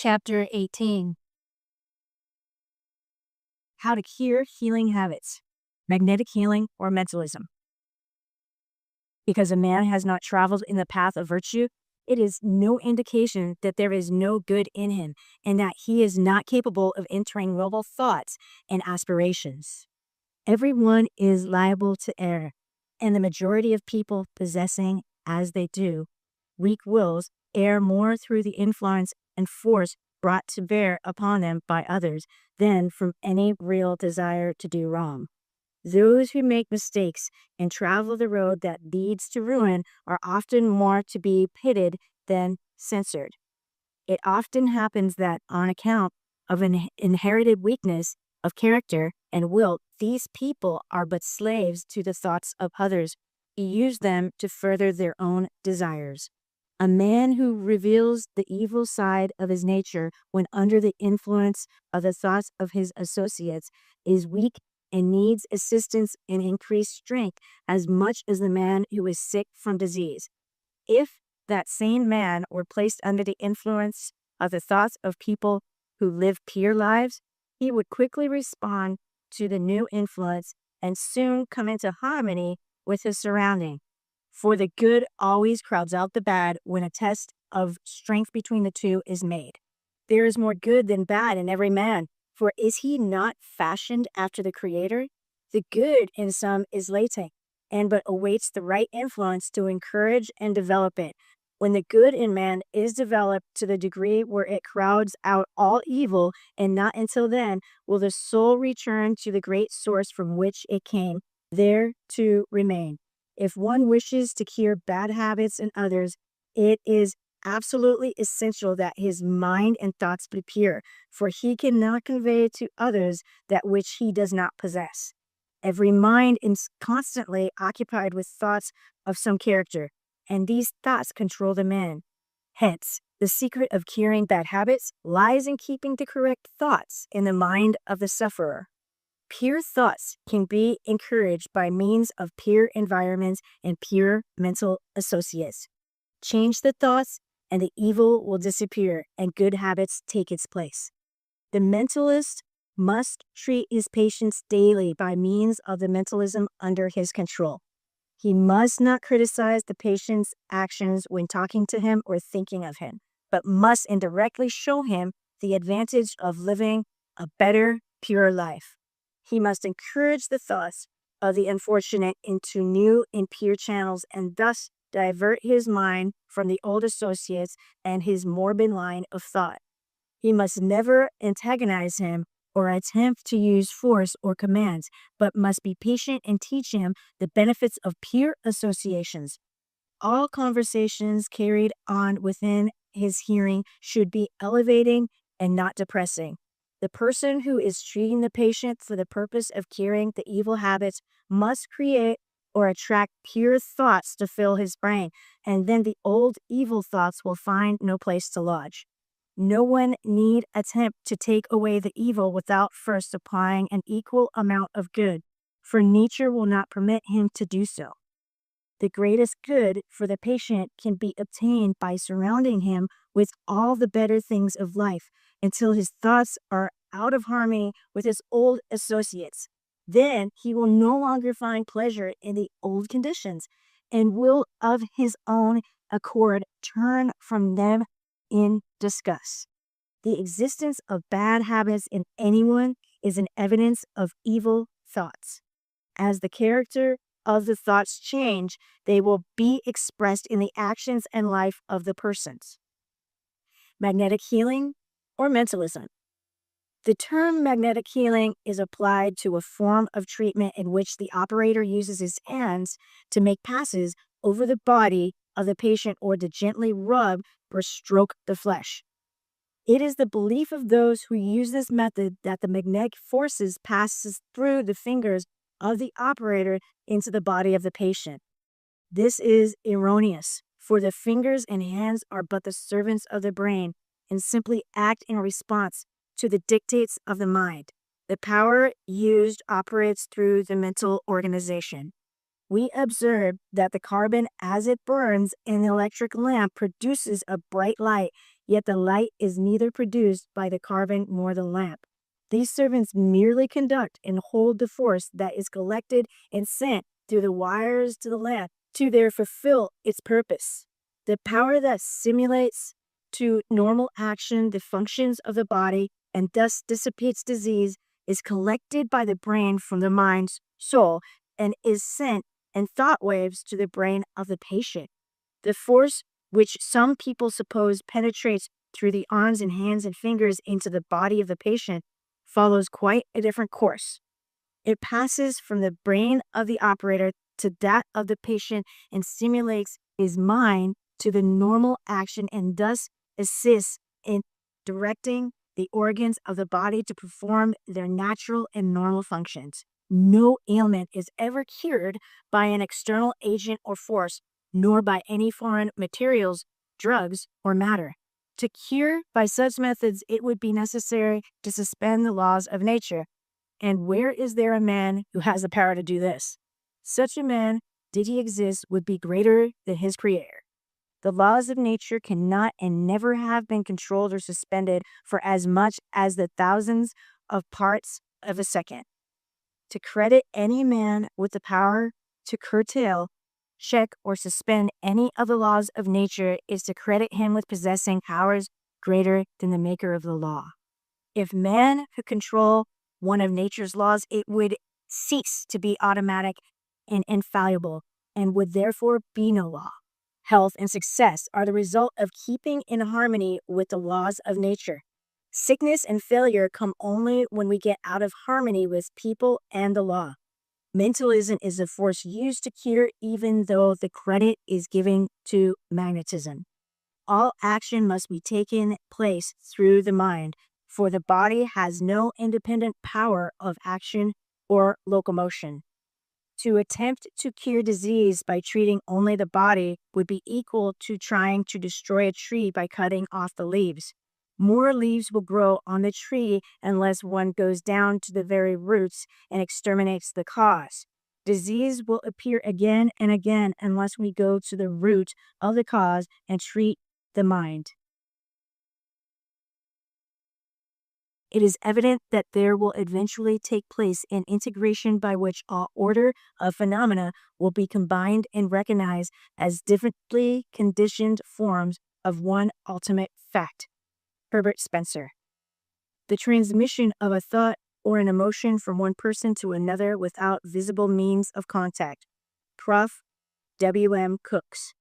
Chapter 18. How to cure healing habits, magnetic healing or mentalism. Because a man has not traveled in the path of virtue, it is no indication that there is no good in him and that he is not capable of entering noble thoughts and aspirations. Everyone is liable to err, and the majority of people possessing, as they do, weak wills err more through the influence and force brought to bear upon them by others than from any real desire to do wrong. Those who make mistakes and travel the road that leads to ruin are often more to be pitied than censured. It often happens that on account of an inherited weakness of character and will, these people are but slaves to the thoughts of others who use them to further their own desires. A man who reveals the evil side of his nature when under the influence of the thoughts of his associates is weak and needs assistance and increased strength as much as the man who is sick from disease. If that same man were placed under the influence of the thoughts of people who live pure lives, he would quickly respond to the new influence and soon come into harmony with his surrounding. For the good always crowds out the bad when a test of strength between the two is made. There is more good than bad in every man, for is he not fashioned after the Creator? The good in some is latent, and but awaits the right influence to encourage and develop it. When the good in man is developed to the degree where it crowds out all evil, and not until then will the soul return to the great source from which it came, there to remain. If one wishes to cure bad habits in others, it is absolutely essential that his mind and thoughts be pure, for he cannot convey to others that which he does not possess. Every mind is constantly occupied with thoughts of some character, and these thoughts control the man. Hence, the secret of curing bad habits lies in keeping the correct thoughts in the mind of the sufferer. Pure thoughts can be encouraged by means of pure environments and pure mental associates. Change the thoughts, and the evil will disappear and good habits take its place. The mentalist must treat his patients daily by means of the mentalism under his control. He must not criticize the patient's actions when talking to him or thinking of him, but must indirectly show him the advantage of living a better, pure life. He must encourage the thoughts of the unfortunate into new and pure channels and thus divert his mind from the old associates and his morbid line of thought. He must never antagonize him or attempt to use force or commands, but must be patient and teach him the benefits of pure associations. All conversations carried on within his hearing should be elevating and not depressing. The person who is treating the patient for the purpose of curing the evil habits must create or attract pure thoughts to fill his brain, and then the old evil thoughts will find no place to lodge. No one need attempt to take away the evil without first applying an equal amount of good, for nature will not permit him to do so. The greatest good for the patient can be obtained by surrounding him with all the better things of life until his thoughts are out of harmony with his old associates. Then he will no longer find pleasure in the old conditions and will of his own accord turn from them in disgust. The existence of bad habits in anyone is an evidence of evil thoughts. As the character of the thoughts change, they will be expressed in the actions and life of the persons. Magnetic healing or mentalism. The term magnetic healing is applied to a form of treatment in which the operator uses his hands to make passes over the body of the patient or to gently rub or stroke the flesh. It is the belief of those who use this method that the magnetic forces passes through the fingers of the operator into the body of the patient. This is erroneous, for the fingers and hands are but the servants of the brain and simply act in response to the dictates of the mind. The power used operates through the mental organization. We observe that the carbon as it burns in the electric lamp produces a bright light, yet the light is neither produced by the carbon nor the lamp. These servants merely conduct and hold the force that is collected and sent through the wires to the lamp to there fulfill its purpose. The power that simulates to normal action the functions of the body and thus dissipates disease is collected by the brain from the mind's soul and is sent in thought waves to the brain of the patient. The force which some people suppose penetrates through the arms and hands and fingers into the body of the patient follows quite a different course. It passes from the brain of the operator to that of the patient and stimulates his mind to the normal action and thus assists in directing the organs of the body to perform their natural and normal functions. No ailment is ever cured by an external agent or force, nor by any foreign materials, drugs, or matter. To cure by such methods, it would be necessary to suspend the laws of nature. And where is there a man who has the power to do this? Such a man, did he exist, would be greater than his creator. The laws of nature cannot and never have been controlled or suspended for as much as the thousands of parts of a second. To credit any man with the power to curtail, check, or suspend any of the laws of nature is to credit him with possessing powers greater than the maker of the law. If man could control one of nature's laws, it would cease to be automatic and infallible, and would therefore be no law. Health and success are the result of keeping in harmony with the laws of nature. Sickness and failure come only when we get out of harmony with people and the law. Mentalism is a force used to cure, even though the credit is given to magnetism. All action must be taken place through the mind, for the body has no independent power of action or locomotion. To attempt to cure disease by treating only the body would be equal to trying to destroy a tree by cutting off the leaves. More leaves will grow on the tree unless one goes down to the very roots and exterminates the cause. Disease will appear again and again unless we go to the root of the cause and treat the mind. It is evident that there will eventually take place an integration by which all order of phenomena will be combined and recognized as differently conditioned forms of one ultimate fact. Herbert Spencer. The transmission of a thought or an emotion from one person to another without visible means of contact. Prof. W.M. Cooks.